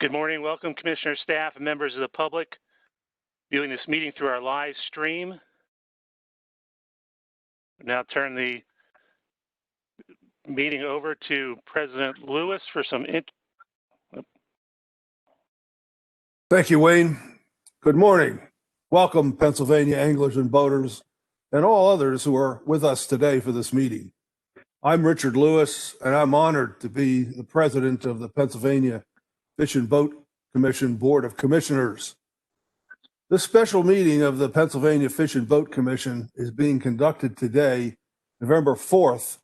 Good morning. Welcome, Commissioner, staff, and members of the public viewing this meeting through our live stream. Now turn the meeting over to President Lewis for some. Thank you, Wayne. Good morning. Welcome, Pennsylvania anglers and boaters, and all others who are with us today for this meeting. I'm Richard Lewis, and I'm honored to be the president of the Pennsylvania Fish and Boat Commission Board of Commissioners. This special meeting of the Pennsylvania Fish and Boat Commission is being conducted today, November 4th,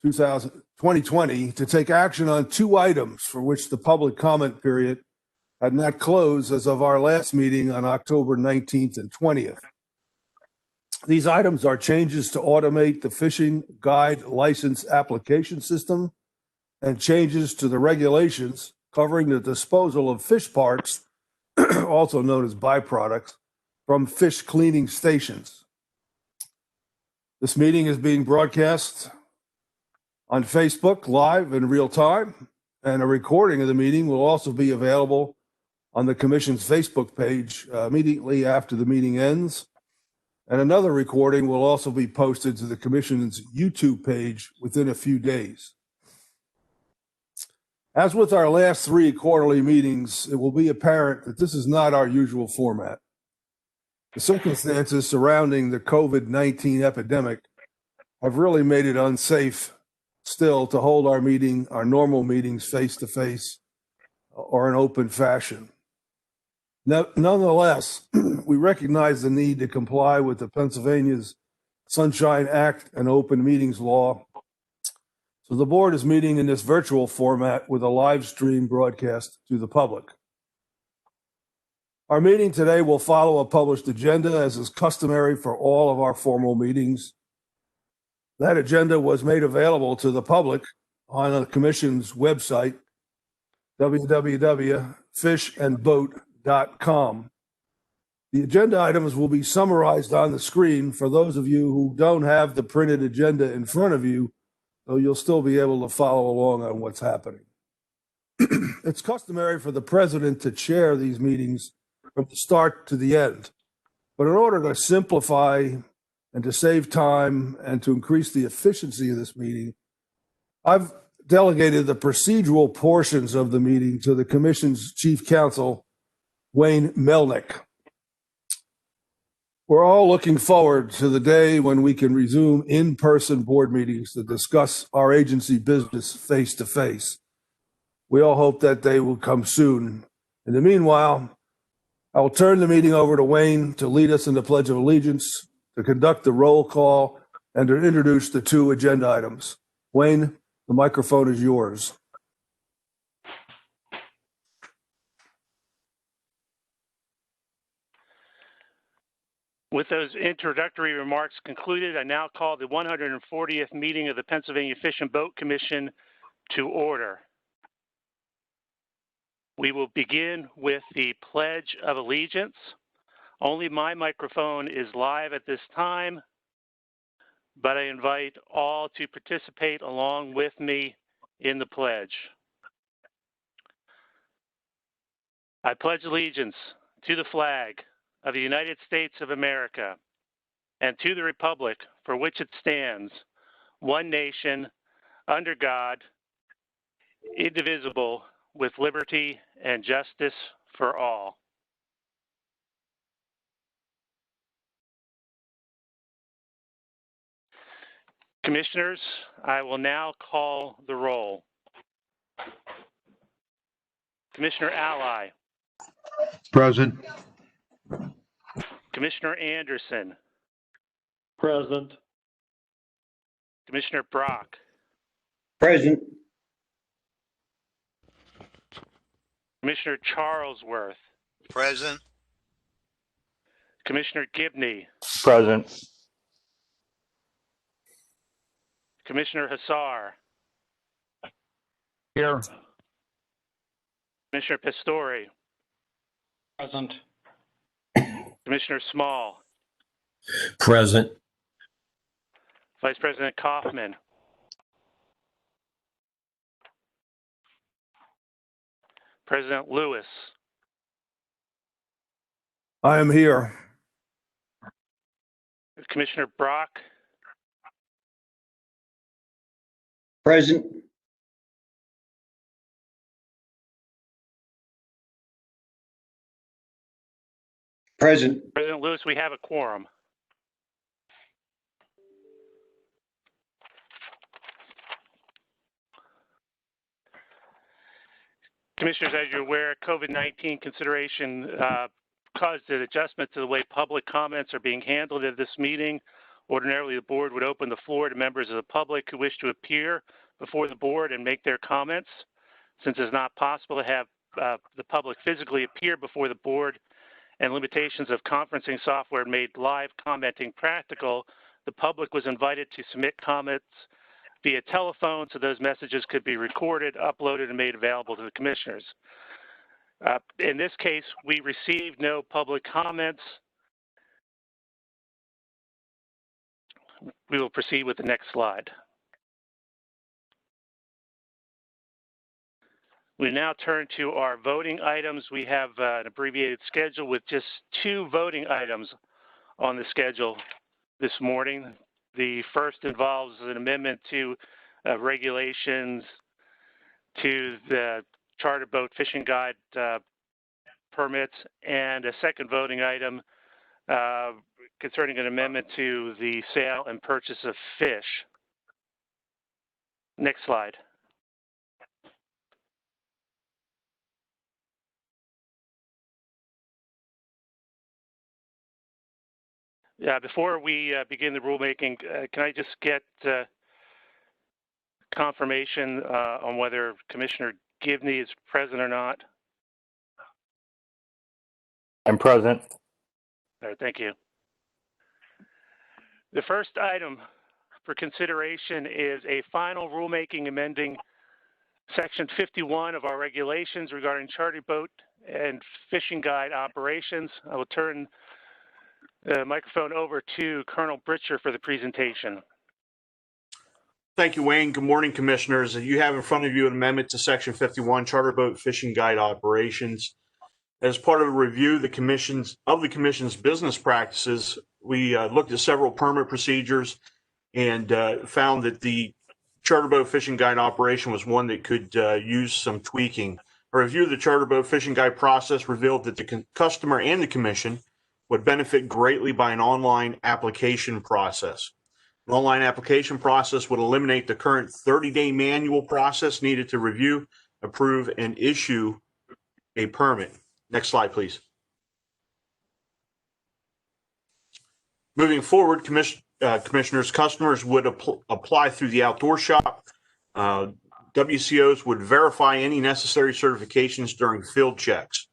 2020, to take action on two items for which the public comment period had not closed as of our last meeting on October 19th and 20th. These items are changes to automate the fishing guide license application system and changes to the regulations covering the disposal of fish parts, also known as byproducts, from fish cleaning stations. This meeting is being broadcast on Facebook live in real time, and a recording of the meeting will also be available on the Commission's Facebook page immediately after the meeting ends. And another recording will also be posted to the Commission's YouTube page within a few days. As with our last three quarterly meetings, it will be apparent that this is not our usual format. The circumstances surrounding the COVID-19 epidemic have really made it unsafe still to hold our normal meetings face-to-face or in open fashion. Nonetheless, we recognize the need to comply with the Pennsylvania's Sunshine Act and open meetings law. So the board is meeting in this virtual format with a live stream broadcast to the public. Our meeting today will follow a published agenda, as is customary for all of our formal meetings. That agenda was made available to the public on the Commission's website, www.fishandboat.com. The agenda items will be summarized on the screen for those of you who don't have the printed agenda in front of you, so you'll still be able to follow along on what's happening. It's customary for the president to chair these meetings from the start to the end. But in order to simplify and to save time and to increase the efficiency of this meeting, I've delegated the procedural portions of the meeting to the Commission's Chief Counsel, Wayne Melnick. We're all looking forward to the day when we can resume in-person board meetings to discuss our agency business face-to-face. We all hope that day will come soon. In the meanwhile, I will turn the meeting over to Wayne to lead us in the Pledge of Allegiance, to conduct the roll call, and to introduce the two agenda items. Wayne, the microphone is yours. With those introductory remarks concluded, I now call the 140th meeting of the Pennsylvania Fish and Boat Commission to order. We will begin with the Pledge of Allegiance. Only my microphone is live at this time, but I invite all to participate along with me in the pledge. I pledge allegiance to the flag of the United States of America and to the republic for which it stands, one nation, under God, indivisible, with liberty and justice for all. Commissioners, I will now call the roll. Commissioner Ally. Present. Commissioner Anderson. Present. Commissioner Brock. Present. Commissioner Charlesworth. Present. Commissioner Gibney. Present. Commissioner Hassar. Here. Commissioner Pastore. Present. Commissioner Small. Present. Vice President Kaufman. President Lewis, I am here. Commissioner Brock, Present. Present. President Lewis, we have a quorum. Commissioners, as you're aware, COVID-19 consideration caused an adjustment to the way public comments are being handled at this meeting. Ordinarily, the board would open the floor to members of the public who wish to appear before the board and make their comments. Since it's not possible to have the public physically appear before the board and limitations of conferencing software made live commenting practical, the public was invited to submit comments via telephone so those messages could be recorded, uploaded, and made available to the commissioners. In this case, we received no public comments. We will proceed with the next slide. We now turn to our voting items. We have an abbreviated schedule with just 2 voting items on the schedule this morning. The first involves an amendment to regulations to the charter boat fishing guide permits, and a second voting item concerning an amendment to the sale and purchase of fish. Next slide. Before we begin the rulemaking, can I just get confirmation on whether Commissioner Givney is present or not? I'm present. All right, thank you. The first item for consideration is a final rulemaking amending Section 51 of our regulations regarding charter boat and fishing guide operations. I will turn the microphone over to Colonel Britcher for the presentation. Thank you, Wayne. Good morning, Commissioners. You have in front of you an amendment to Section 51, Charter Boat Fishing Guide Operations. As part of a review of the Commission's business practices, we looked at several permit procedures and found that the Charter Boat Fishing Guide operation was one that could use some tweaking. A review of the Charter Boat Fishing Guide process revealed that the customer and the Commission would benefit greatly by an online application process. An online application process would eliminate the current 30-day manual process needed to review, approve, and issue a permit. Next slide, please. Moving forward, Commissioners, customers would apply through the outdoor shop. WCOs would verify any necessary certifications during field checks.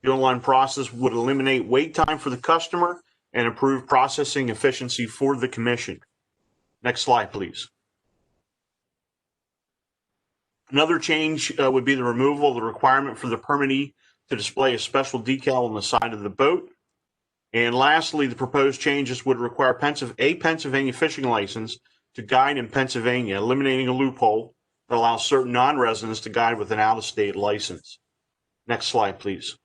The online process would eliminate wait time for the customer and improve processing efficiency for the Commission. Next slide, please. Another change would be the removal of the requirement for the permittee to display a special decal on the side of the boat. And lastly, the proposed changes would require a Pennsylvania fishing license to guide in Pennsylvania, eliminating a loophole that allows certain non-residents to guide with an out-of-state license. Next slide, please.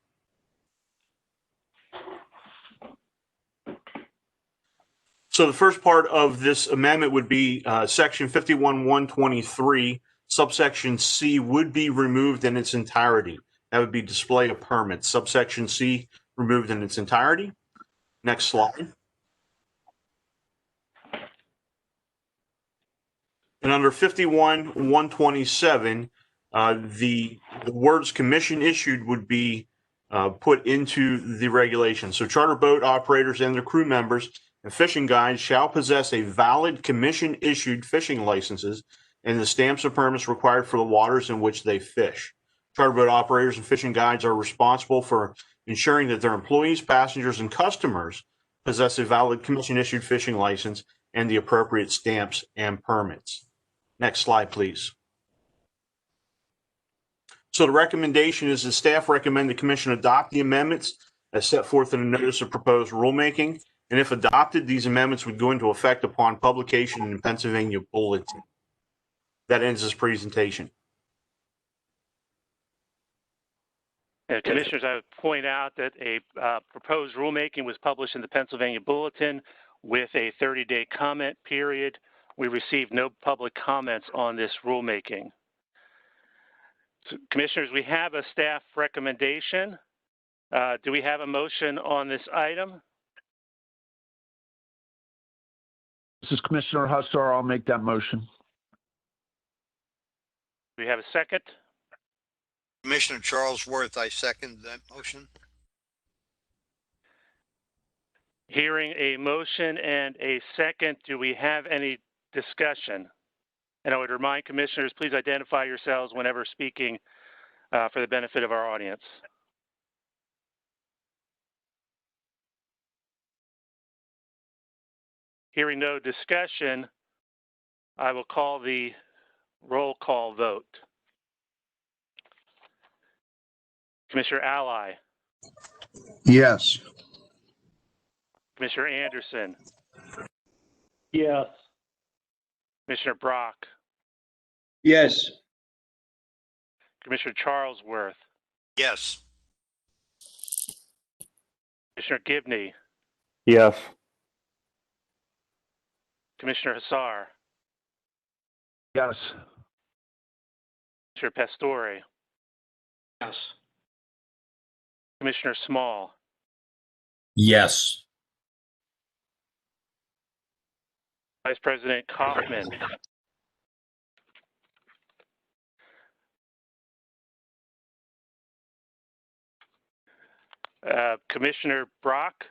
So the first part of this amendment would be Section 51-123, subsection C would be removed in its entirety. That would be display of permits. Subsection C removed in its entirety. Next slide. And under 51-127, the words commission issued would be put into the regulation. So charter boat operators and their crew members and fishing guides shall possess a valid commission-issued fishing licenses and the stamps and permits required for the waters in which they fish. Charter boat operators and fishing guides are responsible for ensuring that their employees, passengers, and customers possess a valid commission-issued fishing license and the appropriate stamps and permits. Next slide, please. So the recommendation is that staff recommend the Commission adopt the amendments as set forth in the notice of proposed rulemaking. And if adopted, these amendments would go into effect upon publication in the Pennsylvania Bulletin. That ends this presentation. Commissioners, I would point out that a proposed rulemaking was published in the Pennsylvania Bulletin with a 30-day comment period. We received no public comments on this rulemaking. So, Commissioners, we have a staff recommendation. Do we have a motion on this item? This is Commissioner Hussar. I'll make that motion. Do we have a second? Commissioner Charles Worth, I second that motion. Hearing a motion and a second, do we have any discussion? And I would remind Commissioners, please identify yourselves whenever speaking for the benefit of our audience. Hearing no discussion, I will call the roll call vote. Commissioner Ally, Yes. Commissioner Anderson, Yes. Commissioner Brock, Yes. Commissioner Charlesworth, Yes. Commissioner Gibney, Yes. Commissioner Hussar, Yes. Commissioner Pastore, Yes. Commissioner Small, Yes. Vice President Kaufman, Commissioner Brock,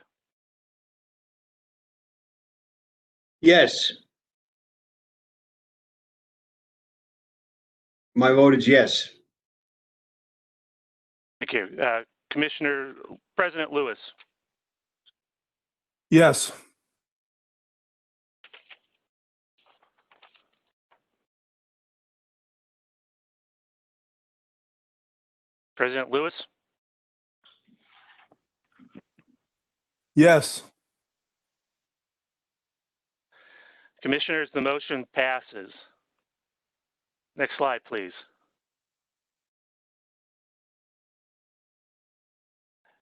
Yes. My vote is yes. thank you. Commissioner President Lewis, Yes. President Lewis, Yes. Commissioners, the motion passes. Next slide, please.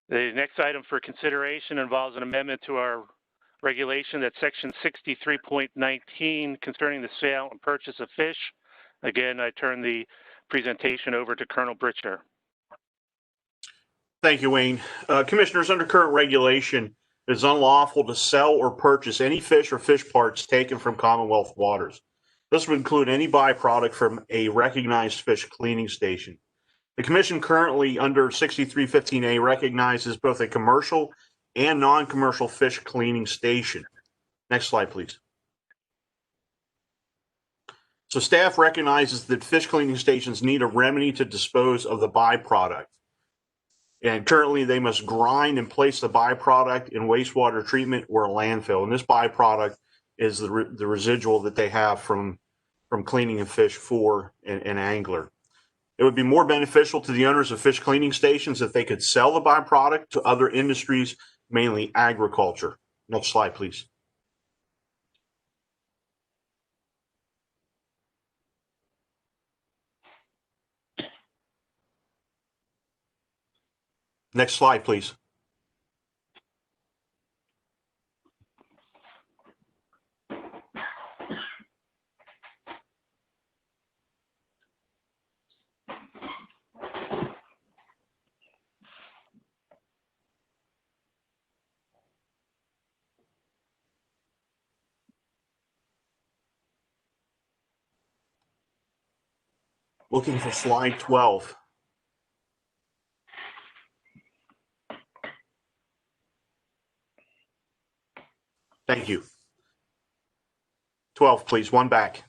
The next item for consideration involves an amendment to our regulation that's section 63.19 concerning the sale and purchase of fish. Again, I turn the presentation over to Colonel Britcher. Thank you, Wayne. Commissioners, under current regulation, it is unlawful to sell or purchase any fish or fish parts taken from Commonwealth waters. This would include any byproduct from a recognized fish cleaning station. The Commission currently, under 6315A, recognizes both a commercial and non-commercial fish cleaning station. Next slide, please. So staff recognizes that fish cleaning stations need a remedy to dispose of the byproduct. And currently they must grind and place the byproduct in wastewater treatment or a landfill. And this byproduct is the residual that they have from cleaning a fish for an angler. It would be more beneficial to the owners of fish cleaning stations if they could sell the byproduct to other industries, mainly agriculture. Next slide, please. Next slide, please. Looking for slide 12. Thank you. 12, please, one back.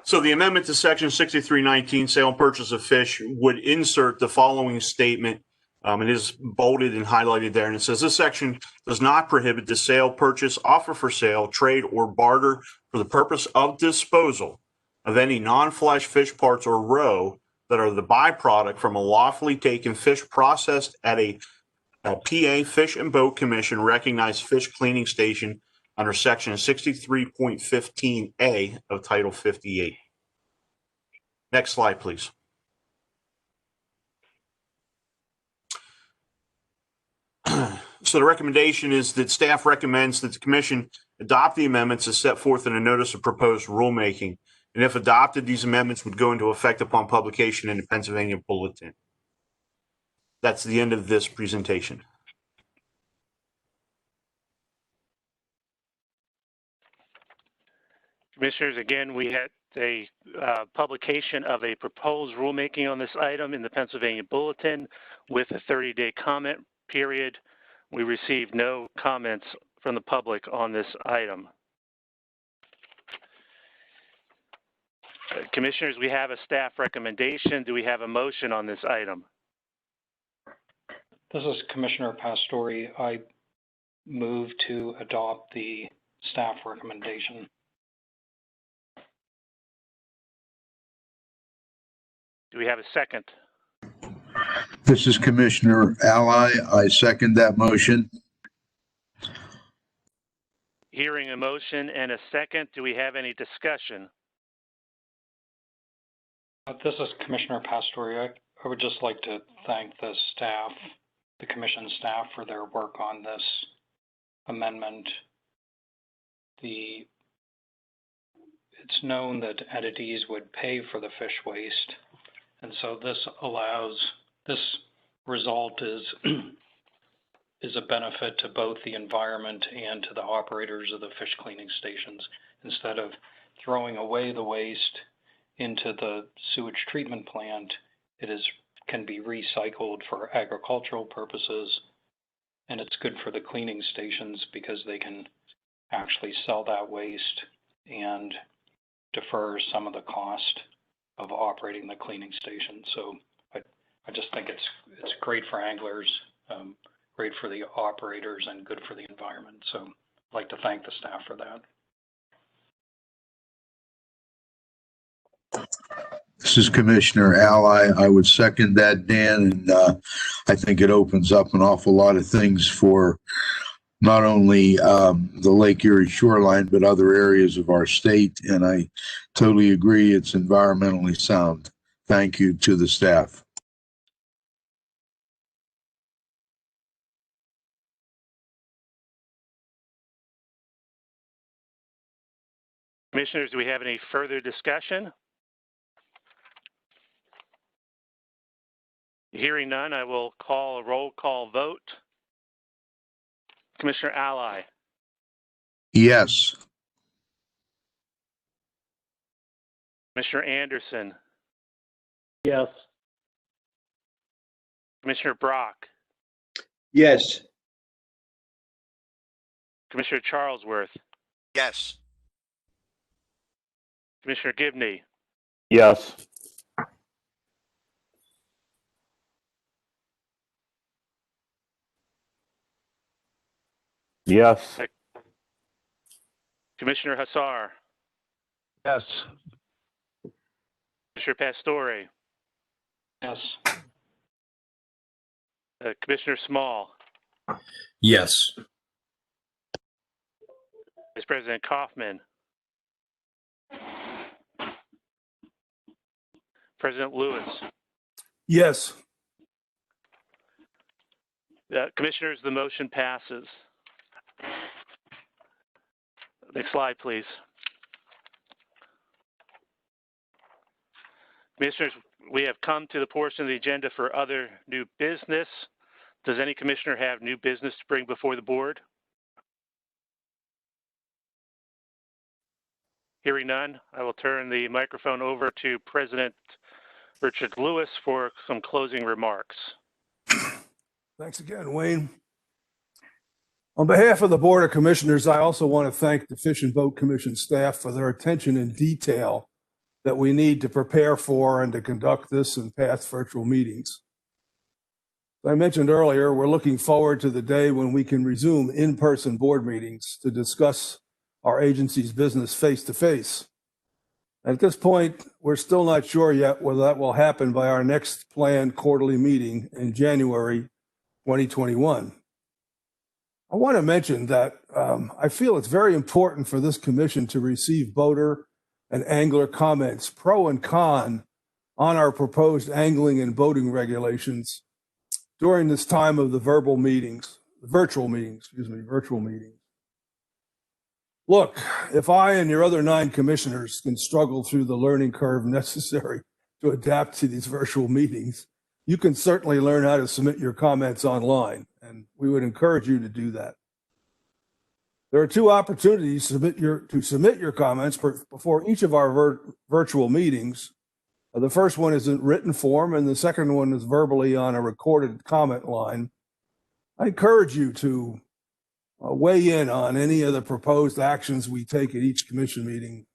So the amendment to section 6319, sale and purchase of fish, would insert the following statement. It is bolded and highlighted there, and it says this section does not prohibit the sale, purchase, offer for sale, trade, or barter for the purpose of disposal of any non-flesh fish parts or roe that are the byproduct from a lawfully taken fish processed at a PA Fish and Boat Commission recognized fish cleaning station under section 63.15A of Title 58. Next slide, please. So the recommendation is that staff recommends that the commission adopt the amendments as set forth in a notice of proposed rulemaking. And if adopted, these amendments would go into effect upon publication in the Pennsylvania Bulletin. That's the end of this presentation. Commissioners, again, we had a publication of a proposed rulemaking on this item in the Pennsylvania Bulletin with a 30-day comment period. We received no comments from the public on this item. Commissioners, we have a staff recommendation. Do we have a motion on this item? This is Commissioner Pastore. I move to adopt the staff recommendation. Do we have a second? This is Commissioner Ally. I second that motion. Hearing a motion and a second, do we have any discussion? This is Commissioner Pastore. I would just like to thank the staff, the commission staff, for their work on this amendment. It's known that entities would pay for the fish waste, and so this result is a benefit to both the environment and to the operators of the fish cleaning stations. Instead of throwing away the waste into the sewage treatment plant, can be recycled for agricultural purposes, and it's good for the cleaning stations because they can actually sell that waste and defer some of the cost of operating the cleaning station. So I just think it's great for anglers, great for the operators, and good for the environment. So I'd like to thank the staff for that. This is Commissioner Ally. I would second that, Dan, and I think it opens up an awful lot of things for not only the Lake Erie shoreline, but other areas of our state. And I totally agree it's environmentally sound. Thank you to the staff. Commissioners, do we have any further discussion? Hearing none, I will call a roll call vote. Commissioner Ally, Yes. Commissioner Anderson, Yes. Commissioner Brock, Yes. Commissioner Charlesworth, Yes. Commissioner Gibney, Yes. Yes. Commissioner Hassar, Yes. Commissioner Pastore, Yes. Commissioner Small, Yes. Vice President Kaufman, President Lewis. Yes. Commissioners, the motion passes. Next slide, please. Commissioners, we have come to the portion of the agenda for other new business. Does any commissioner have new business to bring before the board? Hearing none, I will turn the microphone over to President Richard Lewis for some closing remarks. Thanks again, Wayne. On behalf of the Board of Commissioners, I also want to thank the Fish and Boat Commission staff for their attention and detail that we need to prepare for and to conduct this and past virtual meetings. As I mentioned earlier, we're looking forward to the day when we can resume in-person board meetings to discuss our agency's business face-to-face. At this point, we're still not sure yet whether that will happen by our next planned quarterly meeting in January 2021. I want to mention that I feel it's very important for this commission to receive boater and angler comments, pro and con, on our proposed angling and boating regulations during this time of the virtual meetings. Look, if I and your other 9 commissioners can struggle through the learning curve necessary to adapt to these virtual meetings, you can certainly learn how to submit your comments online, and we would encourage you to do that. There are 2 opportunities to submit your comments before each of our virtual meetings. The first one is in written form, and the second one is verbally on a recorded comment line. I encourage you to weigh in on any of the proposed actions we take at each commission meeting.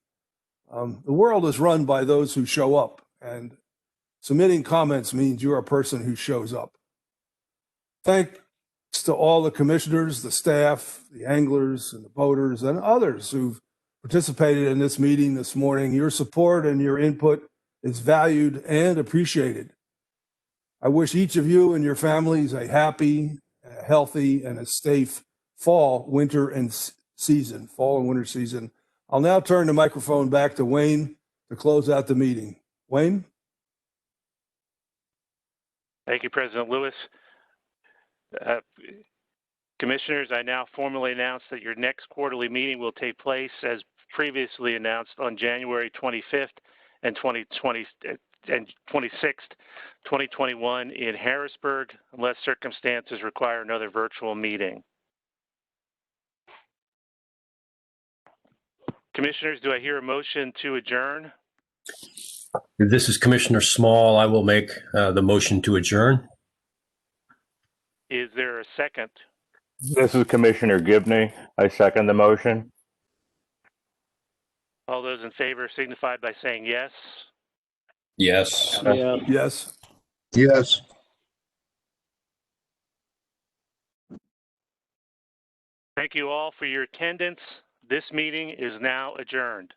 The world is run by those who show up, and submitting comments means you're a person who shows up. Thanks to all the commissioners, the staff, the anglers, and the boaters, and others who've participated in this meeting this morning. Your support and your input is valued and appreciated. I wish each of you and your families a happy, a healthy, and a safe fall and winter season. I'll now turn the microphone back to Wayne to close out the meeting. Wayne? Thank you, President Lewis. Commissioners, I now formally announce that your next quarterly meeting will take place as previously announced on January 25th and 26th, 2021 in Harrisburg, unless circumstances require another virtual meeting. Commissioners, do I hear a motion to adjourn? This is Commissioner Small. I will make the motion to adjourn. Is there a second? This is Commissioner Gibney. I second the motion. All those in favor signify by saying yes. Yes. Yes. Yes. Thank you all for your attendance. This meeting is now adjourned.